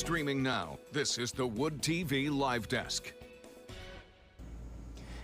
Streaming now, this is the Wood TV Live Desk.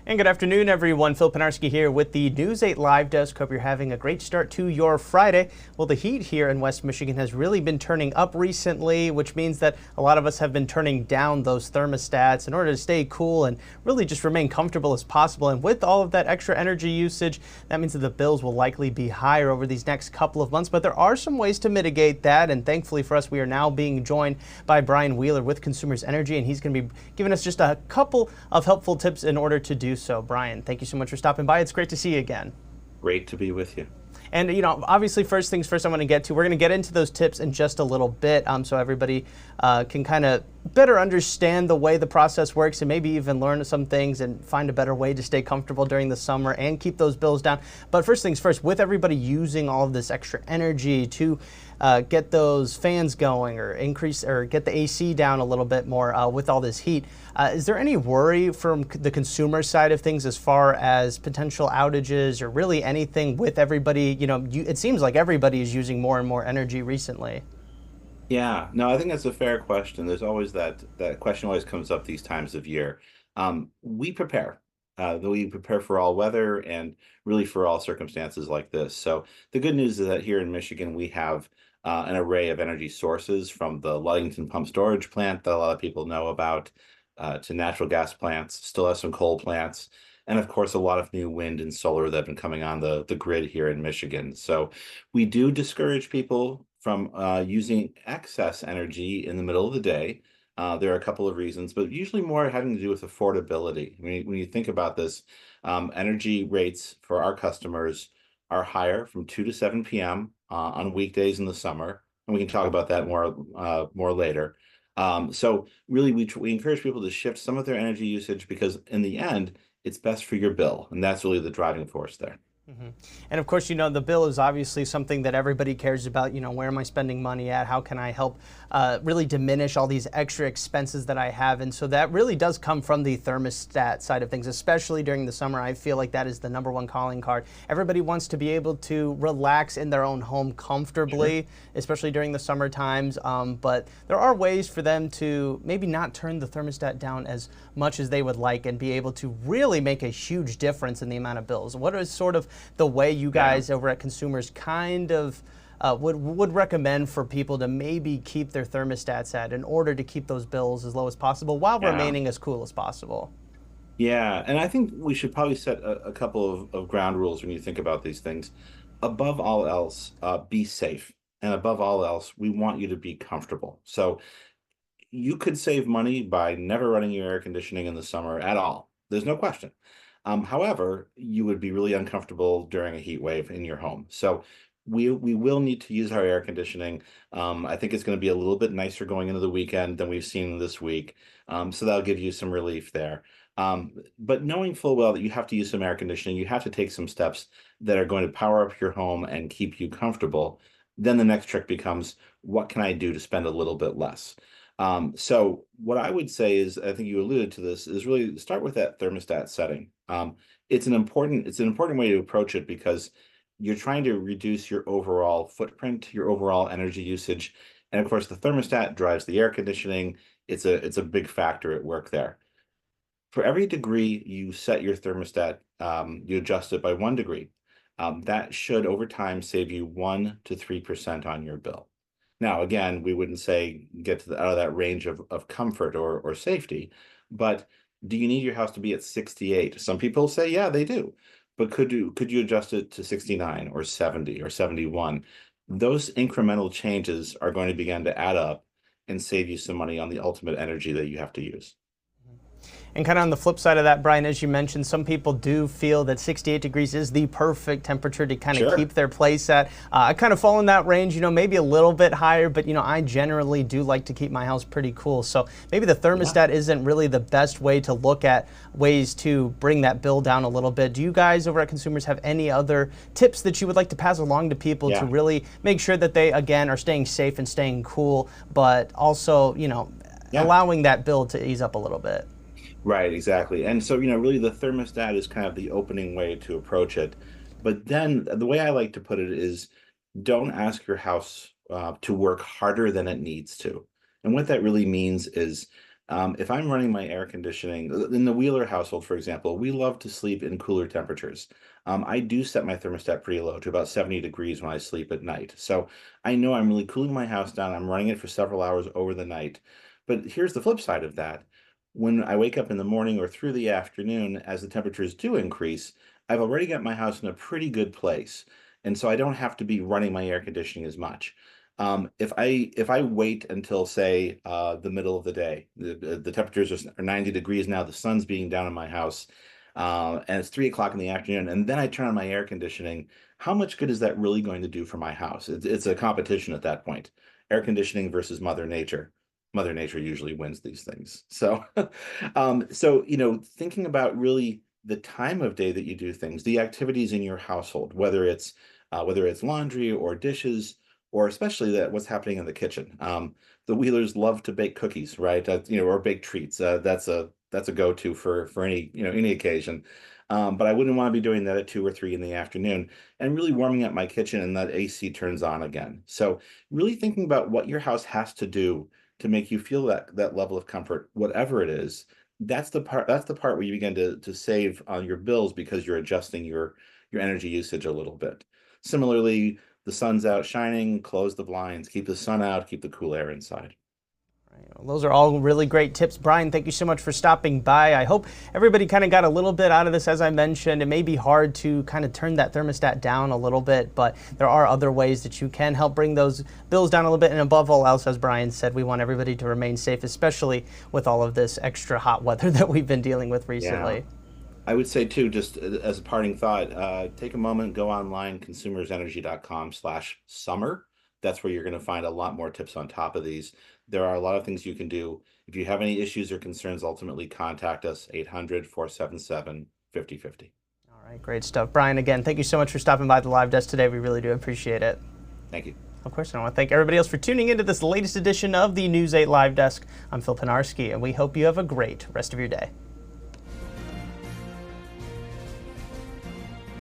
And good afternoon, everyone. Phil Penarski here with the News 8 Live Desk. Hope you're having a great start to your Friday. Well, the heat here in West Michigan has really been turning up recently, which means that a lot of us have been turning down those thermostats in order to stay cool and really just remain comfortable as possible. And with all of that extra energy usage, that means that the bills will likely be higher over these next couple of months. But there are some ways to mitigate that. And thankfully for us, we are now being joined by Brian Wheeler with Consumers Energy, and he's going to be giving us just a couple of helpful tips in order to do so. Brian, thank you so much for stopping by. It's great to see you again. Great to be with you. And, obviously, first things first, we're going to get into those tips in just a little bit so everybody can kind of better understand the way the process works and maybe even learn some things and find a better way to stay comfortable during the summer and keep those bills down. But first things first, with everybody using all of this extra energy to get those fans going or increase or get the AC down a little bit more with all this heat, is there any worry from the consumer side of things as far as potential outages or really anything with everybody? It seems like everybody is using more and more energy recently. Yeah, no, I think that's a fair question. There's always that question always comes up these times of year. We prepare. We prepare for all weather and really for all circumstances like this. So the good news is that here in Michigan, we have an array of energy sources, from the Ludington pump storage plant that a lot of people know about, to natural gas plants, still have some coal plants, and of course a lot of new wind and solar that have been coming on the grid here in Michigan. So we do discourage people from using excess energy in the middle of the day. There are a couple of reasons, but usually more having to do with affordability. When you think about this, energy rates for our customers are higher from 2 to 7 p.m. On weekdays in the summer, and we can talk about that more later. So really, we encourage people to shift some of their energy usage because in the end, it's best for your bill, and that's really the driving force there. Mm-hmm. And of course, the bill is obviously something that everybody cares about. Where am I spending money at? How can I help really diminish all these extra expenses that I have? And so that really does come from the thermostat side of things, especially during the summer. I feel like that is the number one calling card. Everybody wants to be able to relax in their own home comfortably, sure, especially during the summer times. But there are ways for them to maybe not turn the thermostat down as much as they would like and be able to really make a huge difference in the amount of bills. What is sort of the way you guys over at Consumers kind of would recommend for people to maybe keep their thermostats at in order to keep those bills as low as possible while remaining as cool as possible? Yeah, and I think we should probably set a couple of ground rules when you think about these things. Above all else, be safe. And above all else, we want you to be comfortable. So you could save money by never running your air conditioning in the summer at all. There's no question. However, you would be really uncomfortable during a heat wave in your home. So we will need to use our air conditioning. I think it's going to be a little bit nicer going into the weekend than we've seen this week. So that'll give you some relief there. But knowing full well that you have to use some air conditioning, you have to take some steps that are going to power up your home and keep you comfortable. Then the next trick becomes, what can I do to spend a little bit less? So what I would say is, I think you alluded to this, is really start with that thermostat setting. It's an important way to approach it because you're trying to reduce your overall footprint, your overall energy usage. And of course, the thermostat drives the air conditioning. It's a big factor at work there. For every degree you set your thermostat, you adjust it by 1 degree. That should over time save you 1 to 3% on your bill. Now, again, we wouldn't say get out of that range of comfort or safety, but do you need your house to be at 68? Some people say, yeah, they do. But could you adjust it to 69 or 70 or 71? Those incremental changes are going to begin to add up and save you some money on the ultimate energy that you have to use. And kind of on the flip side of that, Brian, as you mentioned, some people do feel that 68 degrees is the perfect temperature to kind of keep their place at. I kind of fall in that range, maybe a little bit higher, but, I generally do like to keep my house pretty cool. So maybe the thermostat isn't really the best way to look at ways to bring that bill down a little bit. Do you guys over at Consumers have any other tips that you would like to pass along to people to really make sure that they, again, are staying safe and staying cool, but also, allowing that bill to ease up a little bit? Right, exactly. And so, really the thermostat is kind of the opening way to approach it. But then the way I like to put it is, don't ask your house to work harder than it needs to. And what that really means is if I'm running my air conditioning in the Wheeler household, for example, we love to sleep in cooler temperatures. I do set my thermostat pretty low to about 70 degrees when I sleep at night. So I know I'm really cooling my house down. I'm running it for several hours over the night. But here's the flip side of that. When I wake up in the morning or through the afternoon, as the temperatures do increase, I've already got my house in a pretty good place. And so I don't have to be running my air conditioning as much. If I wait until say the middle of the day, the temperatures are 90 degrees now, the sun's being down in my house, and it's 3 o'clock in the afternoon, and then I turn on my air conditioning, how much good is that really going to do for my house? It's a competition at that point. Air conditioning versus Mother Nature. Mother Nature usually wins these things. So, so thinking about really the time of day that you do things, the activities in your household, whether it's laundry or dishes, or especially what's happening in the kitchen. The Wheelers love to bake cookies, right? Or bake treats. That's a go-to for any occasion. But I wouldn't want to be doing that at 2 or 3 in the afternoon and really warming up my kitchen and that AC turns on again. So really thinking about what your house has to do to make you feel that level of comfort, whatever it is. That's the part where you begin to save on your bills because you're adjusting your energy usage a little bit. Similarly, the sun's out shining, close the blinds, keep the sun out, keep the cool air inside. Well, those are all really great tips. Brian, thank you so much for stopping by. I hope everybody kind of got a little bit out of this. As I mentioned, it may be hard to kind of turn that thermostat down a little bit, but there are other ways that you can help bring those bills down a little bit. And above all else, as Brian said, we want everybody to remain safe, especially with all of this extra hot weather that we've been dealing with recently. Yeah. I would say too, just as a parting thought, take a moment, go online, consumersenergy.com/summer. That's where you're going to find a lot more tips on top of these. There are a lot of things you can do. If you have any issues or concerns, ultimately contact us, 800-477-5050. All right, great stuff. Brian, again, thank you so much for stopping by the live desk today. We really do appreciate it. Thank you. Of course, I want to thank everybody else for tuning into this latest edition of the News 8 Live Desk. I'm Phil Pinarski, and we hope you have a great rest of your day.